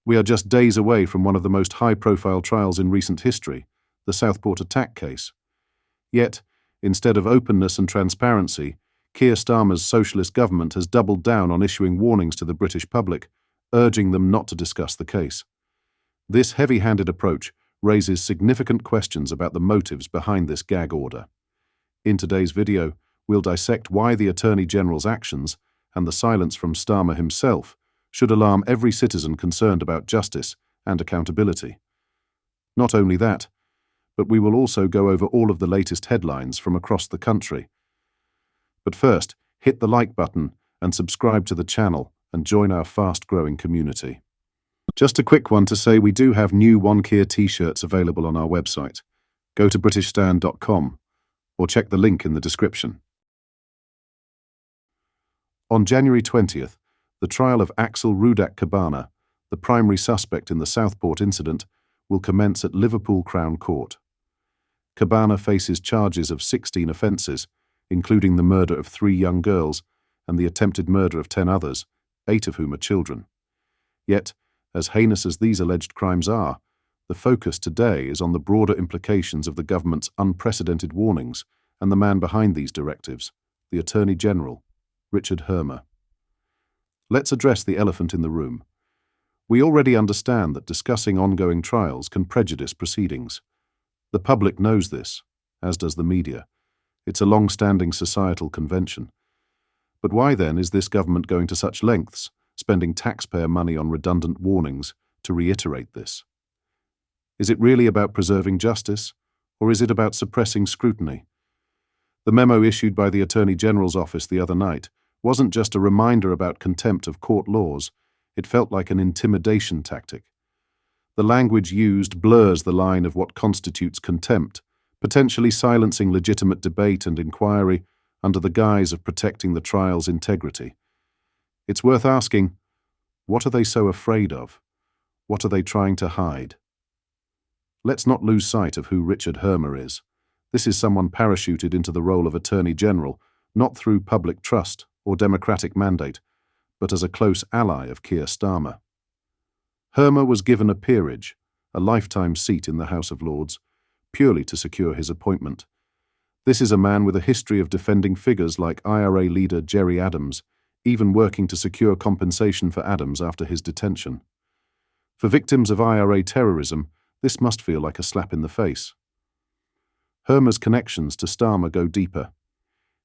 We are just days away from one of the most high-profile trials in recent history, the Southport attack case. Yet, instead of openness and transparency, Keir Starmer's socialist government has doubled down on issuing warnings to the British public, urging them not to discuss the case. This heavy-handed approach raises significant questions about the motives behind this gag order. In today's video, we'll dissect why the Attorney General's actions, and the silence from Starmer himself, should alarm every citizen concerned about justice and accountability. Not only that, but we will also go over all of the latest headlines from across the country. But first, hit the like button and subscribe to the channel and join our fast-growing community. Just a quick one to say we do have new One Keir t-shirts available on our website. Go to britishstand.com or check the link in the description. On January 20th, the trial of Axel Rudak Cabana, the primary suspect in the Southport incident, will commence at Liverpool Crown Court. Cabana faces charges of 16 offences, including the murder of 3 young girls and the attempted murder of 10 others, 8 of whom are children. Yet, as heinous as these alleged crimes are, the focus today is on the broader implications of the government's unprecedented warnings and the man behind these directives, the Attorney General, Richard Hermer. Let's address the elephant in the room. We already understand that discussing ongoing trials can prejudice proceedings. The public knows this, as does the media. It's a long-standing societal convention. But why then is this government going to such lengths, spending taxpayer money on redundant warnings, to reiterate this? Is it really about preserving justice, or is it about suppressing scrutiny? The memo issued by the Attorney General's office the other night wasn't just a reminder about contempt of court laws, it felt like an intimidation tactic. The language used blurs the line of what constitutes contempt, potentially silencing legitimate debate and inquiry under the guise of protecting the trial's integrity. It's worth asking, what are they so afraid of? What are they trying to hide? Let's not lose sight of who Richard Hermer is. This is someone parachuted into the role of Attorney General, not through public trust or democratic mandate, but as a close ally of Keir Starmer. Hermer was given a peerage, a lifetime seat in the House of Lords, purely to secure his appointment. This is a man with a history of defending figures like IRA leader Gerry Adams, even working to secure compensation for Adams after his detention. For victims of IRA terrorism, this must feel like a slap in the face. Hermer's connections to Starmer go deeper.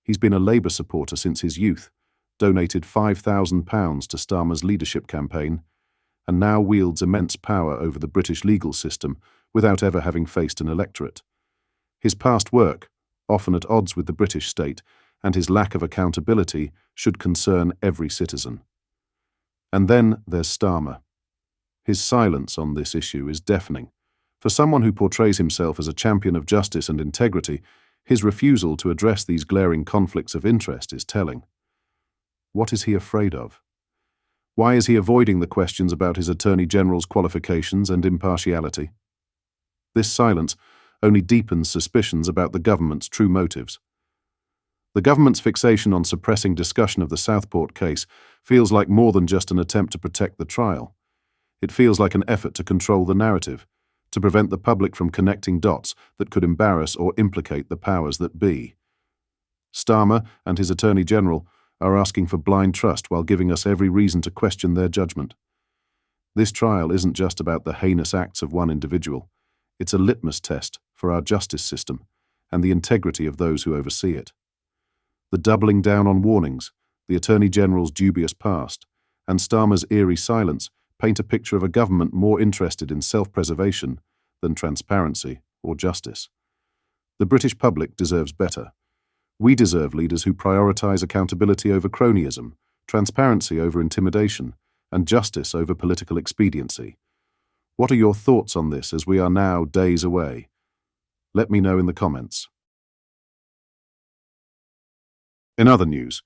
He's been a Labour supporter since his youth, donated £5,000 to Starmer's leadership campaign, and now wields immense power over the British legal system without ever having faced an electorate. His past work, often at odds with the British state, and his lack of accountability should concern every citizen. And then there's Starmer. His silence on this issue is deafening. For someone who portrays himself as a champion of justice and integrity, his refusal to address these glaring conflicts of interest is telling. What is he afraid of? Why is he avoiding the questions about his Attorney General's qualifications and impartiality? This silence only deepens suspicions about the government's true motives. The government's fixation on suppressing discussion of the Southport case feels like more than just an attempt to protect the trial. It feels like an effort to control the narrative, to prevent the public from connecting dots that could embarrass or implicate the powers that be. Starmer and his Attorney General are asking for blind trust while giving us every reason to question their judgment. This trial isn't just about the heinous acts of one individual. It's a litmus test for our justice system and the integrity of those who oversee it. The doubling down on warnings, the Attorney General's dubious past, and Starmer's eerie silence paint a picture of a government more interested in self-preservation than transparency or justice. The British public deserves better. We deserve leaders who prioritise accountability over cronyism, transparency over intimidation, and justice over political expediency. What are your thoughts on this as we are now days away? Let me know in the comments. In other news,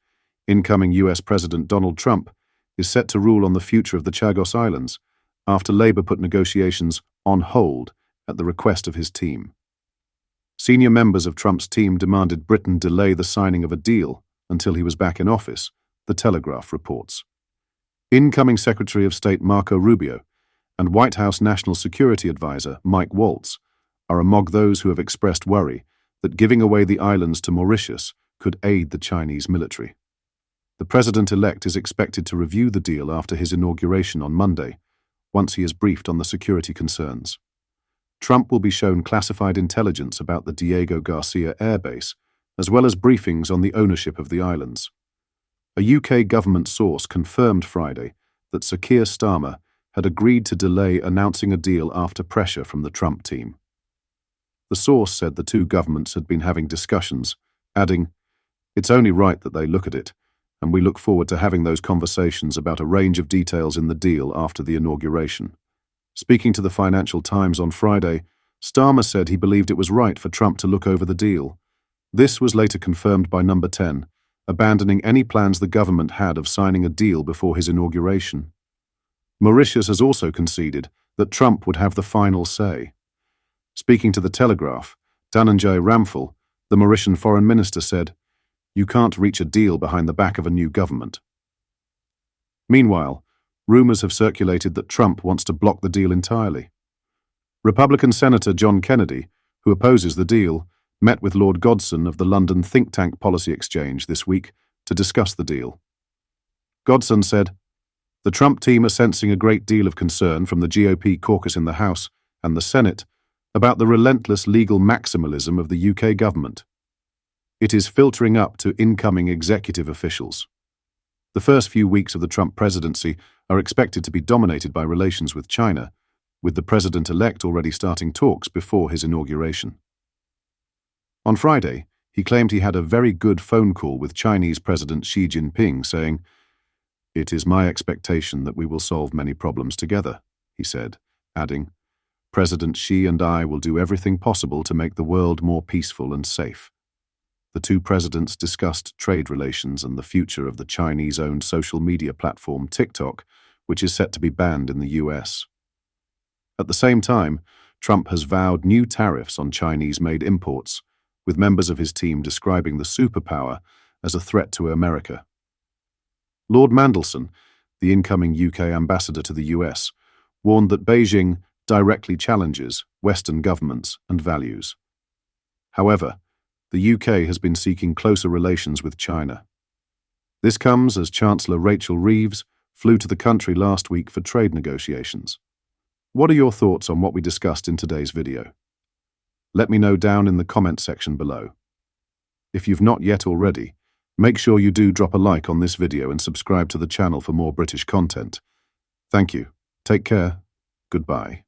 incoming US President Donald Trump is set to rule on the future of the Chagos Islands after Labour put negotiations on hold at the request of his team. Senior members of Trump's team demanded Britain delay the signing of a deal until he was back in office, The Telegraph reports. Incoming Secretary of State Marco Rubio and White House National Security Advisor Mike Waltz are among those who have expressed worry that giving away the islands to Mauritius could aid the Chinese military. The president-elect is expected to review the deal after his inauguration on Monday, once he is briefed on the security concerns. Trump will be shown classified intelligence about the Diego Garcia Air Base, as well as briefings on the ownership of the islands. A UK government source confirmed Friday that Sir Keir Starmer had agreed to delay announcing a deal after pressure from the Trump team. The source said the two governments had been having discussions, adding, "It's only right that they look at it, and we look forward to having those conversations about a range of details in the deal after the inauguration." Speaking to the Financial Times on Friday, Starmer said he believed it was right for Trump to look over the deal. This was later confirmed by Number 10, abandoning any plans the government had of signing a deal before his inauguration. Mauritius has also conceded that Trump would have the final say. Speaking to The Telegraph, Dhananjay Ramphal, the Mauritian foreign minister, said, "You can't reach a deal behind the back of a new government." Meanwhile, rumors have circulated that Trump wants to block the deal entirely. Republican Senator John Kennedy, who opposes the deal, met with Lord Godson of the London think tank Policy Exchange this week to discuss the deal. Godson said, "The Trump team are sensing a great deal of concern from the GOP caucus in the House and the Senate about the relentless legal maximalism of the UK government. It is filtering up to incoming executive officials. The first few weeks of the Trump presidency are expected to be dominated by relations with China, with the president-elect already starting talks before his inauguration." On Friday, he claimed he had a very good phone call with Chinese President Xi Jinping, saying, "It is my expectation that we will solve many problems together," he said, adding, "President Xi and I will do everything possible to make the world more peaceful and safe." The two presidents discussed trade relations and the future of the Chinese-owned social media platform TikTok, which is set to be banned in the US. At the same time, Trump has vowed new tariffs on Chinese-made imports, with members of his team describing the superpower as a threat to America. Lord Mandelson, the incoming UK ambassador to the US, warned that Beijing directly challenges Western governments and values. However, the UK has been seeking closer relations with China. This comes as Chancellor Rachel Reeves flew to the country last week for trade negotiations. What are your thoughts on what we discussed in today's video? Let me know down in the comment section below. If you've not yet already, make sure you do drop a like on this video and subscribe to the channel for more British content. Thank you. Take care. Goodbye.